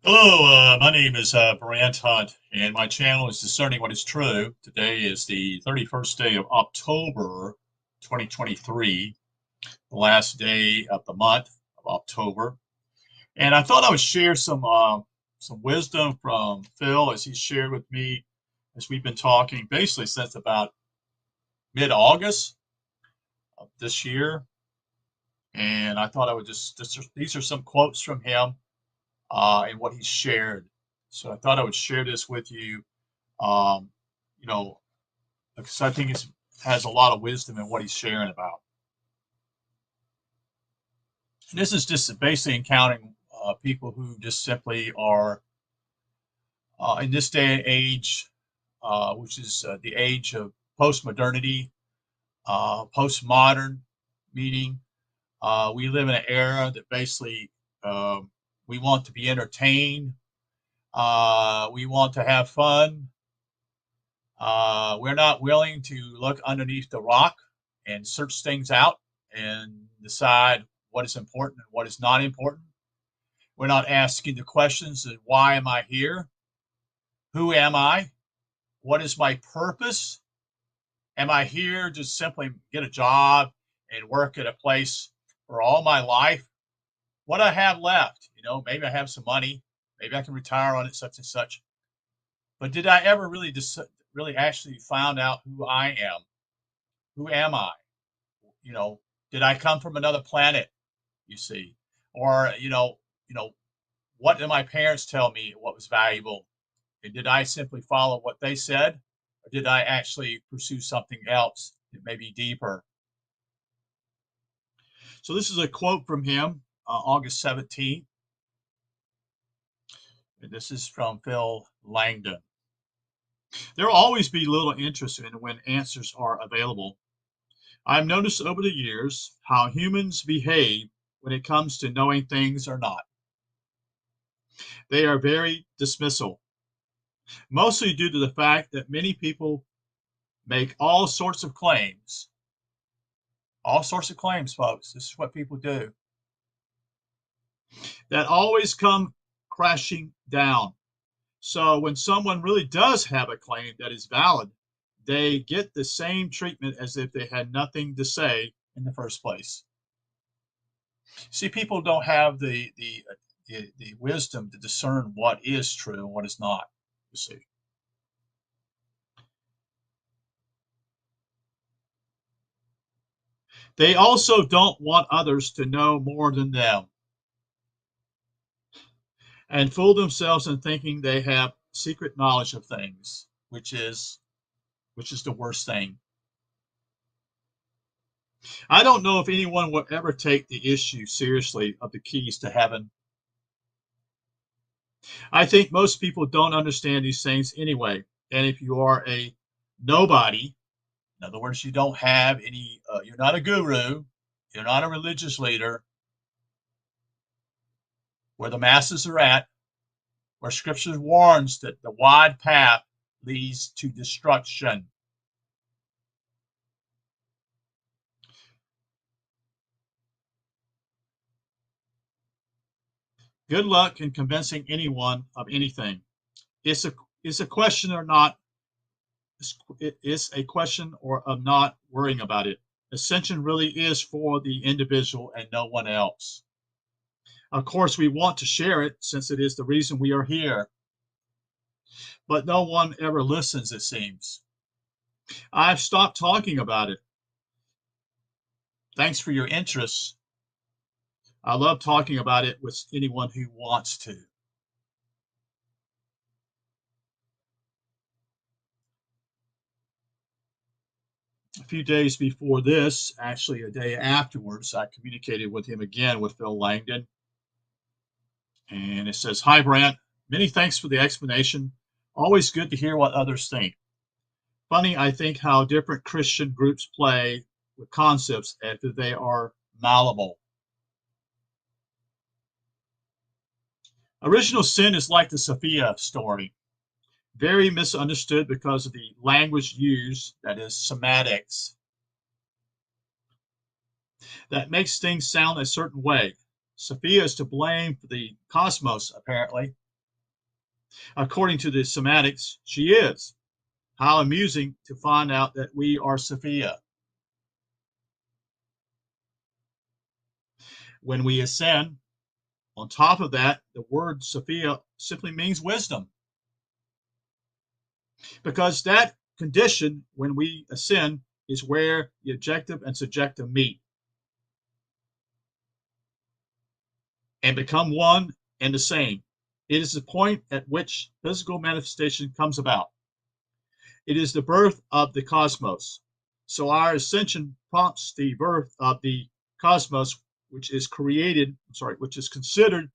Hello, my name is Brant Hunt, and my channel is Discerning What is True. Today is the 31st day of October 2023, the last day of the month of October. And I thought I would share some wisdom from Phil as he shared with me as we've been talking basically since about mid-August of this year. And I thought I would these are some quotes from him and what he shared. So I thought I would share this with you. Um, you know, because I think it has a lot of wisdom in what he's sharing about. And this is just basically encountering people who just simply are in this day and age, which is the age of postmodernity, postmodern, meaning we live in an era that basically we want to be entertained, we want to have fun. We're not willing to look underneath the rock and search things out and decide what is important and what is not important. We're not asking the questions of why am I here? Who am I? What is my purpose? Am I here to simply get a job and work at a place for all my life? What I have left, maybe I have some money, maybe I can retire on it, such and such. But did I ever really actually find out who I am? Who am I? You know, did I come from another planet? You see, or what did my parents tell me what was valuable? And did I simply follow what they said, or did I actually pursue something else that may be deeper? So this is a quote from him, August 17th, and this is from Phil Langdon. There will always be little interest in when answers are available. I've noticed over the years how humans behave when it comes to knowing things or not. They are very dismissal, mostly due to the fact that many people make all sorts of claims, folks. This is what people do that always come crashing down. So when someone really does have a claim that is valid, they get the same treatment as if they had nothing to say in the first place. See, people don't have the wisdom to discern what is true and what is not. You see. They also don't want others to know more than them and fool themselves in thinking they have secret knowledge of things, which is the worst thing. I don't know if anyone will ever take the issue seriously of the keys to heaven. I think most people don't understand these things anyway. And if you are a nobody, in other words, you don't have any, you're not a guru, you're not a religious leader, where the masses are at, where scripture warns that the wide path leads to destruction. Good luck in convincing anyone of anything. It's a it's a question or not. It's a question or of not worrying about it. Ascension really is for the individual and no one else. Of course, we want to share it since it is the reason we are here, but no one ever listens, it seems. I've stopped talking about it. Thanks for your interest. I love talking about it with anyone who wants to. A few days before this, actually a day afterwards, I communicated with him again with Phil Langdon. And it says, "Hi, Brant. Many thanks for the explanation. Always good to hear what others think. Funny, I think how different Christian groups play with concepts after they are malleable. Original sin is like the Sophia story, very misunderstood because of the language used, that is, semantics, that makes things sound a certain way. Sophia is to blame for the cosmos, apparently, According to the semantics, she is. How amusing to find out that we are Sophia. When we ascend, on top of that, the word Sophia simply means wisdom. Because that condition, when we ascend, is where the objective and subjective meet and become one and the same. It is the point at which physical manifestation comes about. It is the birth of the cosmos. So our ascension prompts the birth of the cosmos, which is considered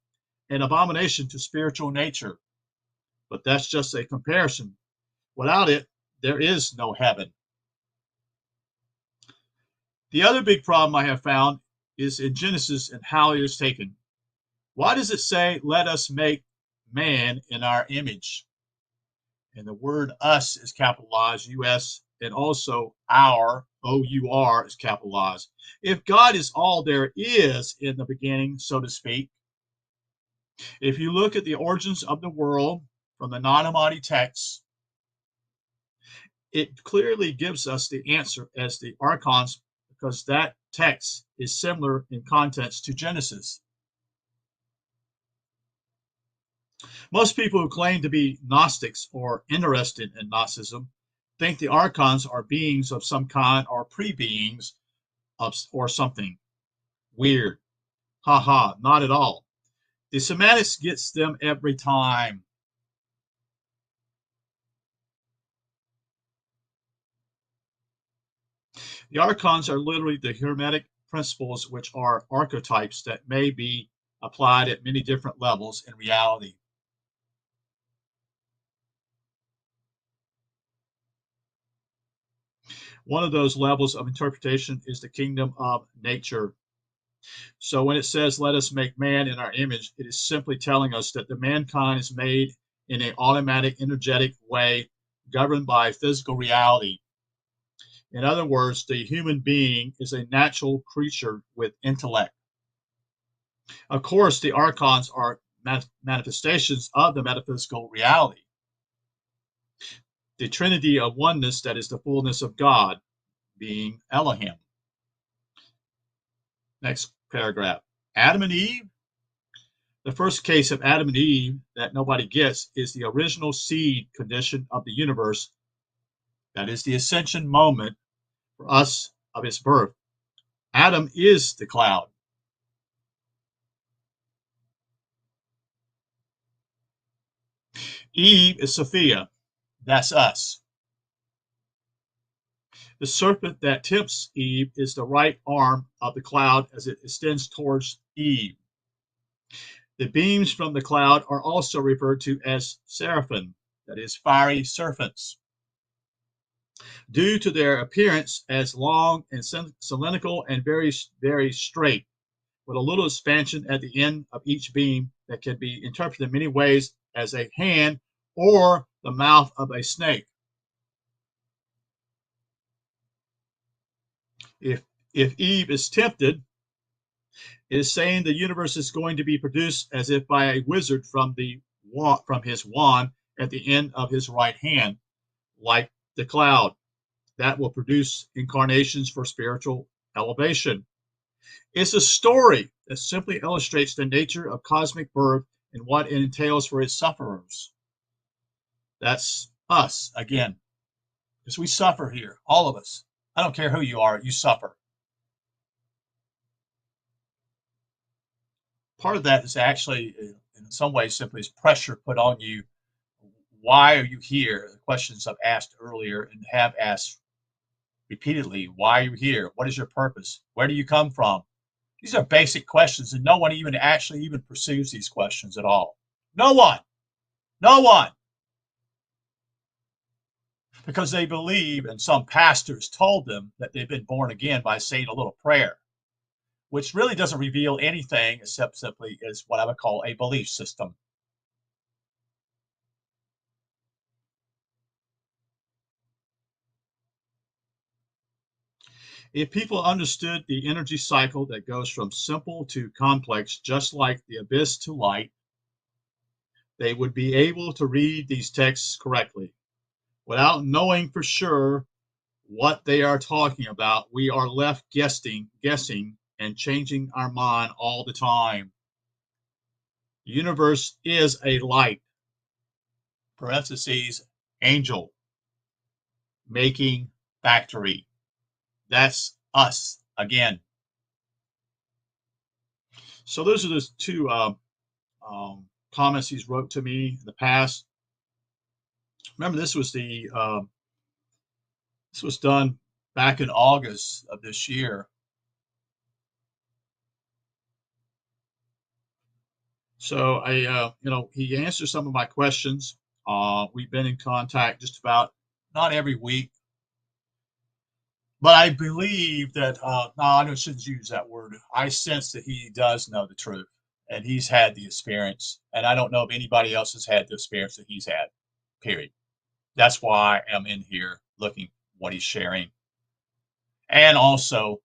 an abomination to spiritual nature. But that's just a comparison. Without it, there is no heaven. The other big problem I have found is in Genesis and how it is taken. Why does it say, let us make man in our image? And the word us is capitalized, US, and also our, O-U-R, is capitalized. If God is all there is in the beginning, so to speak, if you look at the origins of the world from the Nag Hammadi texts, it clearly gives us the answer as the archons, because that text is similar in contents to Genesis. Most people who claim to be Gnostics or interested in Gnosticism think the archons are beings of some kind or pre-beings or something weird. Ha, not at all. The semantics gets them every time. The archons are literally the Hermetic principles, which are archetypes that may be applied at many different levels in reality. One of those levels of interpretation is the kingdom of nature. So when it says, let us make man in our image, it is simply telling us that the mankind is made in an automatic, energetic way, governed by physical reality. In other words, the human being is a natural creature with intellect. Of course, the archons are manifestations of the metaphysical reality. The trinity of oneness that is the fullness of God, being Elohim. Next paragraph. Adam and Eve. The first case of Adam and Eve that nobody gets is the original seed condition of the universe. That is the ascension moment for us of its birth. Adam is the cloud. Eve is Sophia. That's us. The serpent that tempts Eve is the right arm of the cloud as it extends towards Eve. The beams from the cloud are also referred to as seraphim, that is, fiery serpents, due to their appearance as long and cylindrical and very, very straight, with a little expansion at the end of each beam that can be interpreted in many ways as a hand or the mouth of a snake. If Eve is tempted, it is saying the universe is going to be produced as if by a wizard from his wand at the end of his right hand, like the cloud. That will produce incarnations for spiritual elevation. It's a story that simply illustrates the nature of cosmic birth and what it entails for its sufferers. That's us again, because we suffer here, all of us. I don't care who you are, you suffer. Part of that is actually, in some ways, simply is pressure put on you. Why are you here? The questions I've asked earlier and have asked repeatedly. Why are you here? What is your purpose? Where do you come from? These are basic questions, and no one even actually even pursues these questions at all. No one. No one. Because they believe, and some pastors told them that they've been born again by saying a little prayer, which really doesn't reveal anything except simply is what I would call a belief system. If people understood the energy cycle that goes from simple to complex, just like the abyss to light, they would be able to read these texts correctly. Without knowing for sure what they are talking about, we are left guessing, and changing our mind all the time. The universe is a light, parentheses, angel, making factory. That's us again. So those are the two comments he's wrote to me in the past. Remember, this was done back in August of this year. So he answered some of my questions. We've been in contact just about not every week, but I believe that no, I shouldn't use that word. I sense that he does know the truth, and he's had the experience, and I don't know if anybody else has had the experience that he's had. Period. That's why I'm in here looking what he's sharing, and also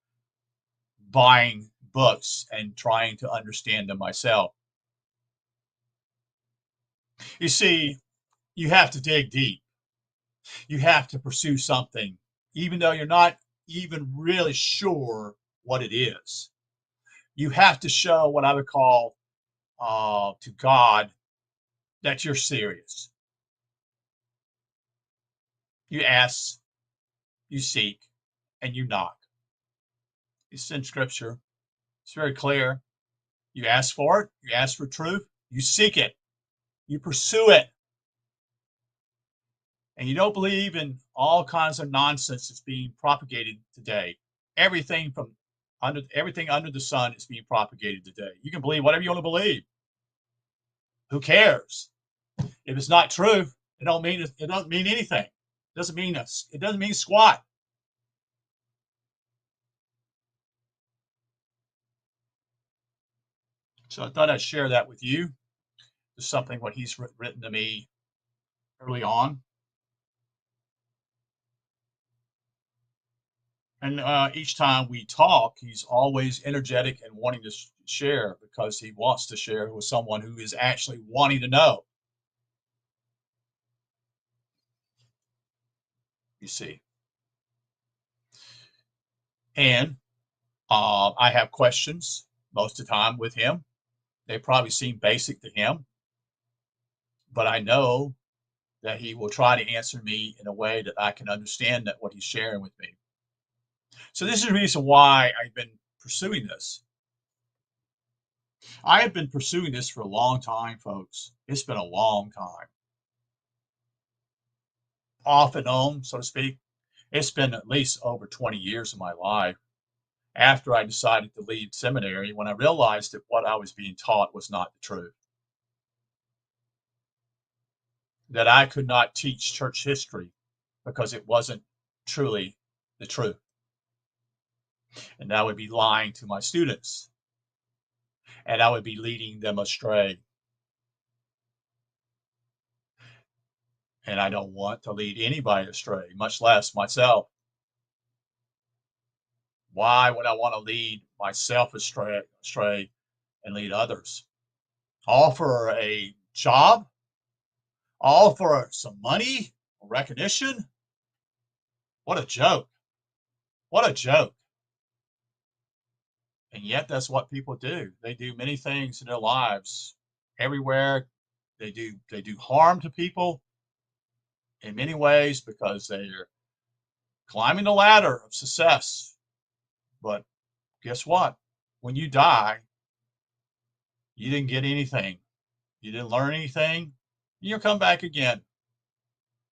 buying books and trying to understand them myself. You see, you have to dig deep. You have to pursue something, even though you're not even really sure what it is. You have to show what I would call to God that you're serious. You ask, you seek, and you knock. It's in Scripture. It's very clear. You ask for it. You ask for truth. You seek it. You pursue it. And you don't believe in all kinds of nonsense that's being propagated today. Everything under the sun is being propagated today. You can believe whatever you want to believe. Who cares? If it's not true, it doesn't mean anything. It doesn't mean squat. So I thought I'd share that with you. It's something what he's written to me early on. And each time we talk, he's always energetic and wanting to share because he wants to share with someone who is actually wanting to know. You see. And I have questions most of the time with him. They probably seem basic to him, but I know that he will try to answer me in a way that I can understand that what he's sharing with me. So this is the reason why I've been pursuing this. I have been pursuing this for a long time, folks. It's been a long time. Off and on, so to speak. It's been at least over 20 years of my life. After I decided to leave seminary, when I realized that what I was being taught was not the truth. That I could not teach church history because it wasn't truly the truth. And I would be lying to my students. And I would be leading them astray. And I don't want to lead anybody astray, much less myself. Why would I want to lead myself astray and lead others? All for a job? All for some money or recognition? What a joke. What a joke. And yet that's what people do. They do many things in their lives. Everywhere they do harm to people in many ways because they're climbing the ladder of success. But guess what? When you die, you didn't get anything. You didn't learn anything. You'll come back again.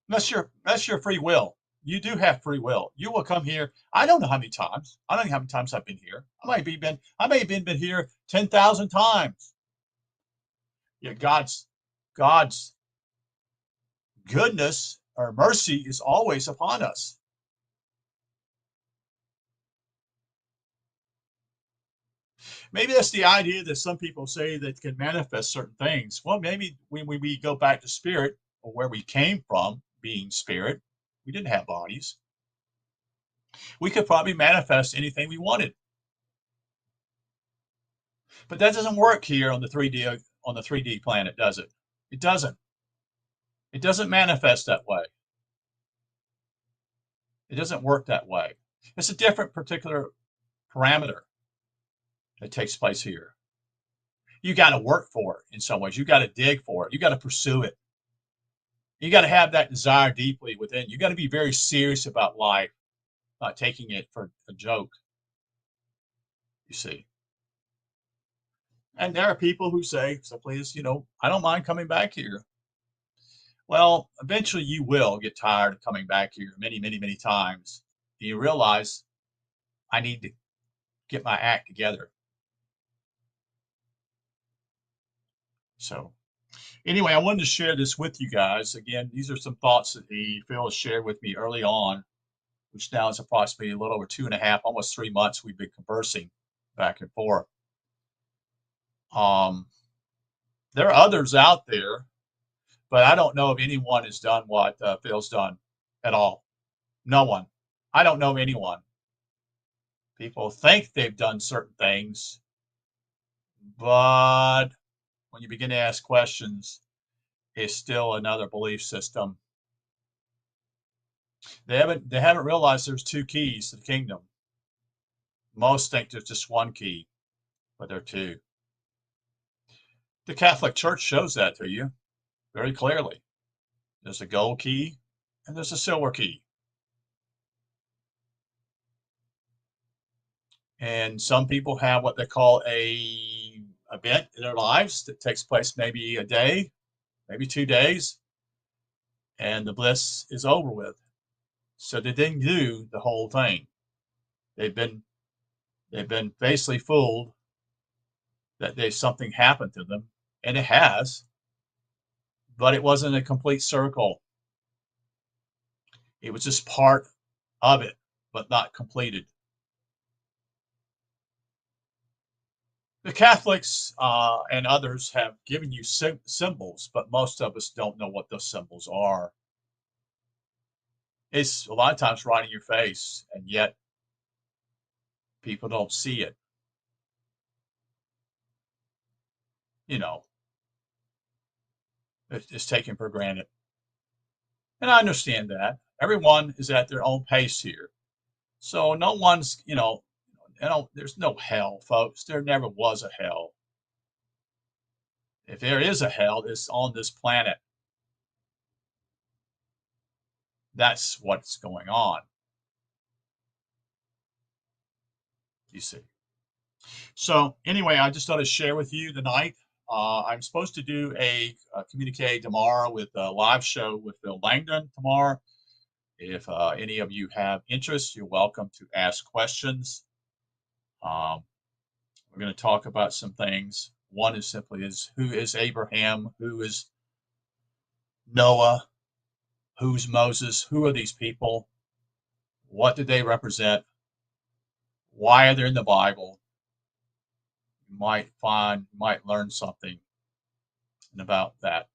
That's your free will. You do have free will. You will come here. I don't know how many times. I don't know how many times I've been here. I may have been here 10,000 times. Yet God's goodness or mercy is always upon us. Maybe that's the idea that some people say that can manifest certain things. Well, maybe when we go back to spirit or where we came from, being spirit, we didn't have bodies. We could probably manifest anything we wanted. But that doesn't work here on the 3D planet, does it? It doesn't. It doesn't manifest that way. It doesn't work that way. It's a different particular parameter that takes place here. You got to work for it in some ways. You got to dig for it. You got to pursue it. You got to have that desire deeply within. You got to be very serious about life, not taking it for a joke, you see. And there are people who say, so please, I don't mind coming back here. Well, eventually you will get tired of coming back here many, many, many times. You realize I need to get my act together. So anyway, I wanted to share this with you guys. Again, these are some thoughts that Phil has shared with me early on, which now is approximately a little over 2.5, almost 3 months we've been conversing back and forth. There are others out there, but I don't know if anyone has done what Phil's done at all. No one. I don't know of anyone. People think they've done certain things, but when you begin to ask questions, it's still another belief system. They haven't realized there's two keys to the kingdom. Most think there's just one key, but there are two. The Catholic Church shows that to you very clearly. There's a gold key and there's a silver key. And some people have what they call a event in their lives that takes place maybe a day, maybe 2 days, and the bliss is over with. So they didn't do the whole thing. They've been basically fooled that there's something happened to them, and it has, but it wasn't a complete circle. It was just part of it, but not completed. The Catholics and others have given you symbols, but most of us don't know what those symbols are. It's a lot of times right in your face, and yet people don't see it. It's taken for granted. And I understand that. Everyone is at their own pace here. So no one's, there's no hell, folks. There never was a hell. If there is a hell, it's on this planet. That's what's going on, you see. So anyway, I just thought I'd share with you tonight. I'm supposed to do a communique tomorrow with a live show with Phil Langdon tomorrow. If any of you have interest, you're welcome to ask questions. We're going to talk about some things. One is simply who is Abraham? Who is Noah? Who's Moses? Who are these people? What do they represent? Why are they in the Bible? You might learn something about that.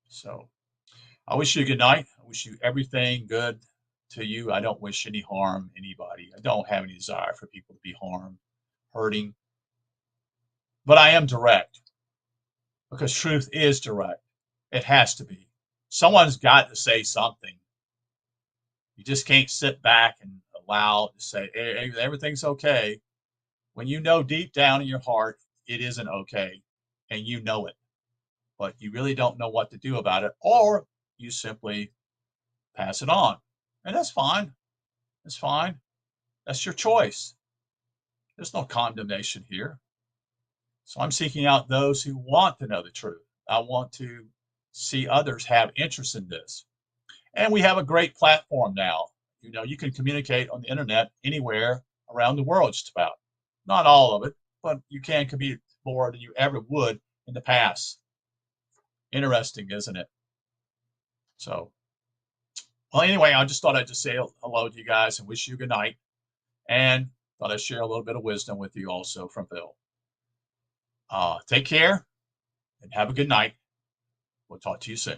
So I wish you a good night. I wish you everything good to you. I don't wish any harm anybody. I don't have any desire for people to be harmed, hurting. But I am direct because truth is direct. It has to be. Someone's got to say something. You just can't sit back and allow to say hey, everything's okay when you know deep down in your heart it isn't okay and you know it, but you really don't know what to do about it, or you simply pass it on. And that's fine. That's fine. That's your choice. There's no condemnation here. So I'm seeking out those who want to know the truth. I want to see others have interest in this. And we have a great platform now. You can communicate on the internet anywhere around the world just about. Not all of it, but you can communicate more than you ever would in the past. Interesting, isn't it? So, well, anyway, I just thought I'd just say hello to you guys and wish you a good night. And thought I'd share a little bit of wisdom with you also from Phil. Take care and have a good night. We'll talk to you soon.